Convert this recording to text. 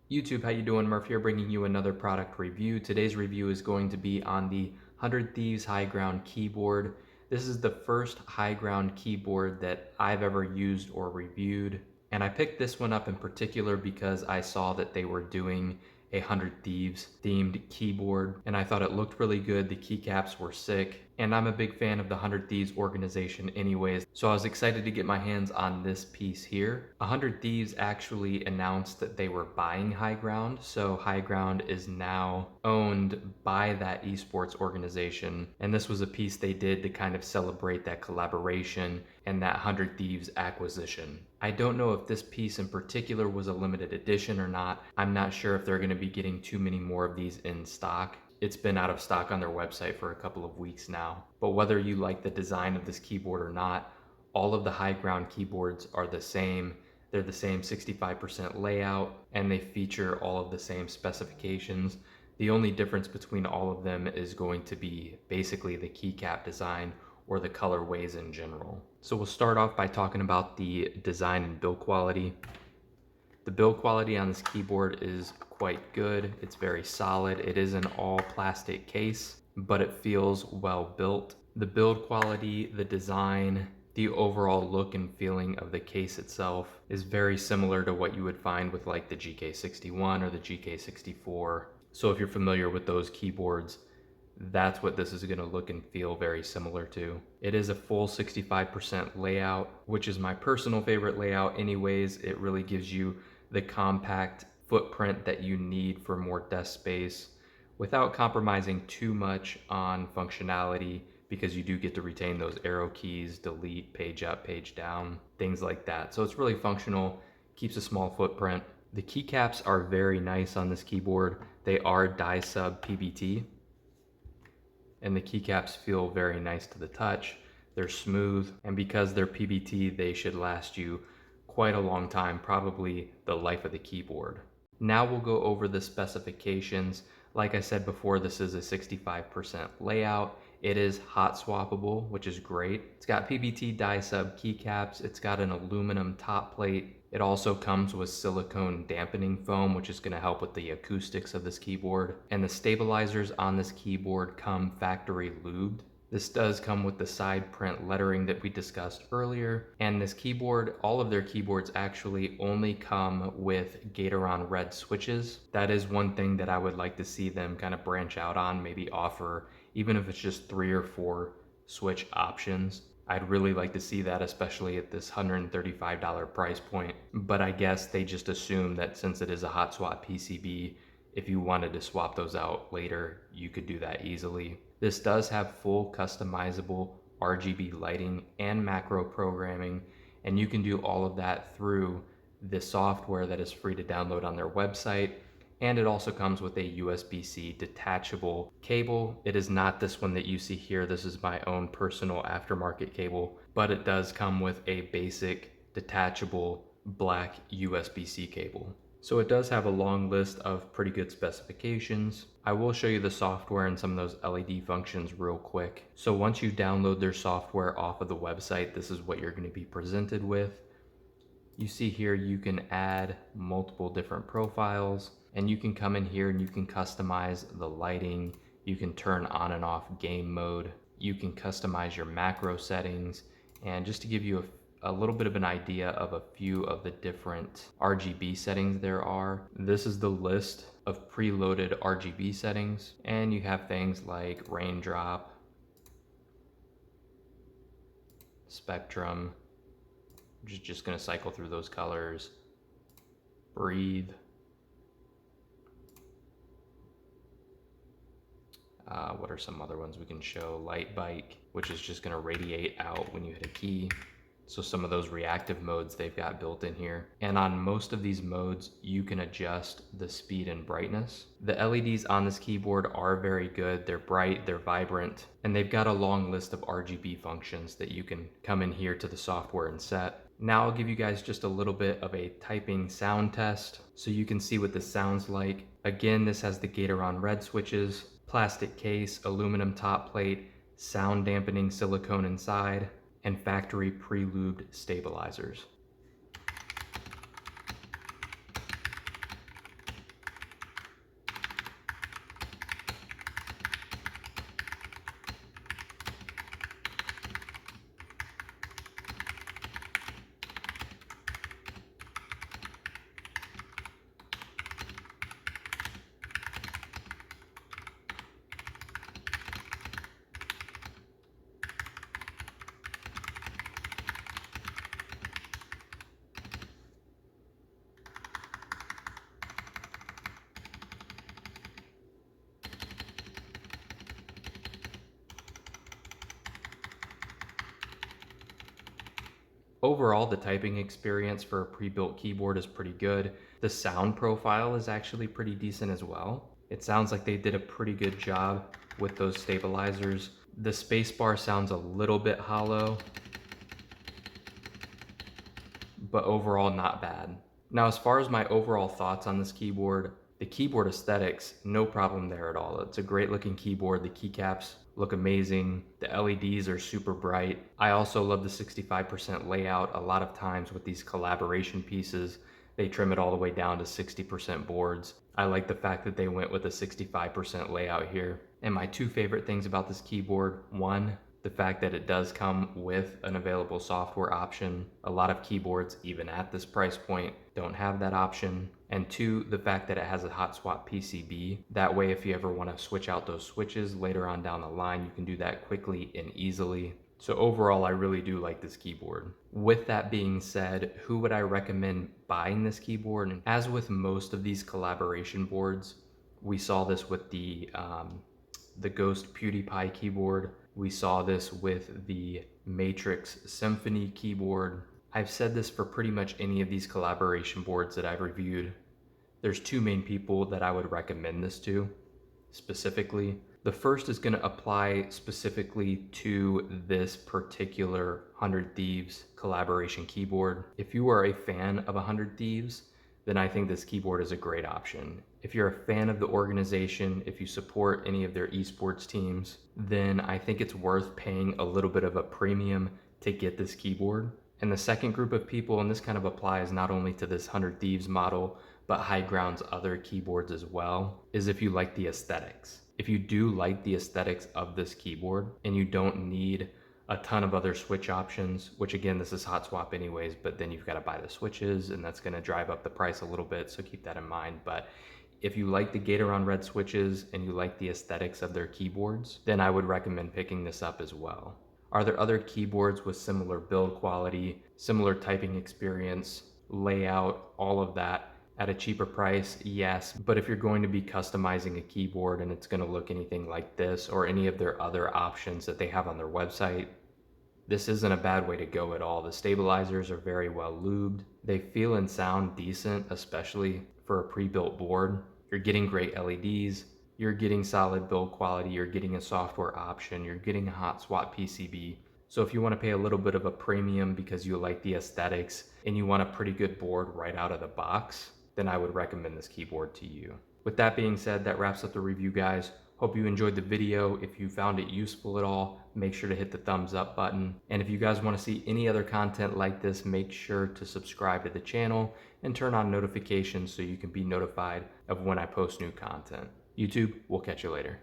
YouTube, how you doing? Murph here, bringing you another product review. Today's review is going to be on the 100 Thieves Higround keyboard. This is the first Higround keyboard that I've ever used or reviewed, and I picked this one up in particular because I saw that they were doing a 100 Thieves themed keyboard, and I thought it looked really good. The keycaps were sick, and I'm a big fan of the 100 Thieves organization anyways, so I was excited to get my hands on this piece here. 100 Thieves actually announced that they were buying Higround, so Higround is now owned by that esports organization, and this was a piece they did to kind of celebrate that collaboration and that 100 Thieves acquisition. I don't know if this piece in particular was a limited edition or not. I'm not sure if they're going to be getting too many more of these in stock. It's been out of stock on their website for a couple of weeks now. But whether you like the design of this keyboard or not, all of the Higround keyboards are the same. They're the same 65% layout, and they feature all of the same specifications. The only difference between all of them is going to be basically the keycap design or the colorways in general. So we'll start off by talking about the design and build quality. The build quality on this keyboard is quite good. It's very solid. It is an all plastic case, but it feels well built. The build quality, the design, the overall look and feeling of the case itself is very similar to what you would find with like the GK61 or the GK64. So if you're familiar with those keyboards, that's what this is going to look and feel very similar to. It is a full 65% layout, which is my personal favorite layout anyways. It really gives you the compact footprint that you need for more desk space without compromising too much on functionality, because you do get to retain those arrow keys, delete, page up, page down, things like that. So it's really functional, keeps a small footprint. The keycaps are very nice on this keyboard. They are die sub PBT, and the keycaps feel very nice to the touch. They're smooth, and because they're PBT, they should last you quite a long time, probably the life of the keyboard. Now we'll go over the specifications. Like I said before, this is a 65% layout. It is hot swappable, which is great. It's got PBT die sub keycaps. It's got an aluminum top plate. It also comes with silicone dampening foam, which is going to help with the acoustics of this keyboard. And the stabilizers on this keyboard come factory lubed. This does come with the side print lettering that we discussed earlier. And this keyboard, all of their keyboards actually only come with Gatoron red switches. That is one thing that I would like to see them kind of branch out on, maybe offer, even if it's just 3 or 4 switch options. I'd really like to see that, especially at this $135 price point. But I guess they just assume that since it is a hot swap PCB, if you wanted to swap those out later, you could do that easily. This does have full customizable RGB lighting and macro programming, and you can do all of that through the software that is free to download on their website. And it also comes with a USB-C detachable cable. It is not this one that you see here. This is my own personal aftermarket cable, but it does come with a basic detachable black USB-C cable. So it does have a long list of pretty good specifications. I will show you the software and some of those LED functions real quick. So once you download their software off of the website, this is what you're going to be presented with. You see here you can add multiple different profiles, and you can come in here and you can customize the lighting. You can turn on and off game mode. You can customize your macro settings. And just to give you a little bit of an idea of a few of the different RGB settings there are, this is the list of preloaded RGB settings. And you have things like raindrop, spectrum, just going to cycle through those colors, breathe, what are some other ones we can show? Light bike, which is just going to radiate out when you hit a key. So some of those reactive modes they've got built in here. And on most of these modes, you can adjust the speed and brightness. The LEDs on this keyboard are very good. They're bright, they're vibrant, and they've got a long list of RGB functions that you can come in here to the software and set. Now I'll give you guys just a little bit of a typing sound test so you can see what this sounds like. Again, this has the Gatoron red switches, plastic case, aluminum top plate, sound dampening silicone inside, and factory pre-lubed stabilizers. Overall, the typing experience for a pre-built keyboard is pretty good. The sound profile is actually pretty decent as well. It sounds like they did a pretty good job with those stabilizers. The spacebar sounds a little bit hollow, but overall not bad. Now, as far as my overall thoughts on this keyboard, the keyboard aesthetics, no problem there at all. It's a great looking keyboard. The keycaps look amazing. The LEDs are super bright. I also love the 65% layout. A lot of times with these collaboration pieces, they trim it all the way down to 60% boards. I like the fact that they went with a 65% layout here. And my two favorite things about this keyboard, one, the fact that it does come with an available software option. A lot of keyboards, even at this price point, don't have that option. And two, the fact that it has a hot swap PCB. That way, if you ever want to switch out those switches later on down the line, you can do that quickly and easily. So overall, I really do like this keyboard. With that being said, who would I recommend buying this keyboard? And as with most of these collaboration boards, we saw this with the Ghost PewDiePie keyboard. We saw this with the Matrix Symphony keyboard. I've said this for pretty much any of these collaboration boards that I've reviewed. There's two main people that I would recommend this to specifically. The first is going to apply specifically to this particular 100 Thieves collaboration keyboard. If you are a fan of 100 Thieves, then I think this keyboard is a great option. If you're a fan of the organization, if you support any of their esports teams, then I think it's worth paying a little bit of a premium to get this keyboard. And the second group of people, and this kind of applies not only to this 100 Thieves model, but Higround's other keyboards as well, is if you like the aesthetics. If you do like the aesthetics of this keyboard and you don't need a ton of other switch options, which again, this is hot swap anyways, but then you've got to buy the switches and that's going to drive up the price a little bit. So keep that in mind. But if you like the Gate-Around red switches and you like the aesthetics of their keyboards, then I would recommend picking this up as well. Are there other keyboards with similar build quality, similar typing experience, layout, all of that at a cheaper price? Yes, but if you're going to be customizing a keyboard and it's going to look anything like this or any of their other options that they have on their website, this isn't a bad way to go at all. The stabilizers are very well lubed. They feel and sound decent, especially for a pre-built board. You're getting great LEDs, you're getting solid build quality, you're getting a software option, you're getting a hot swap PCB. So if you want to pay a little bit of a premium because you like the aesthetics and you want a pretty good board right out of the box, then I would recommend this keyboard to you. With that being said, that wraps up the review, guys. Hope you enjoyed the video. If you found it useful at all, make sure to hit the thumbs up button. And if you guys want to see any other content like this, make sure to subscribe to the channel and turn on notifications so you can be notified of when I post new content. YouTube, we'll catch you later.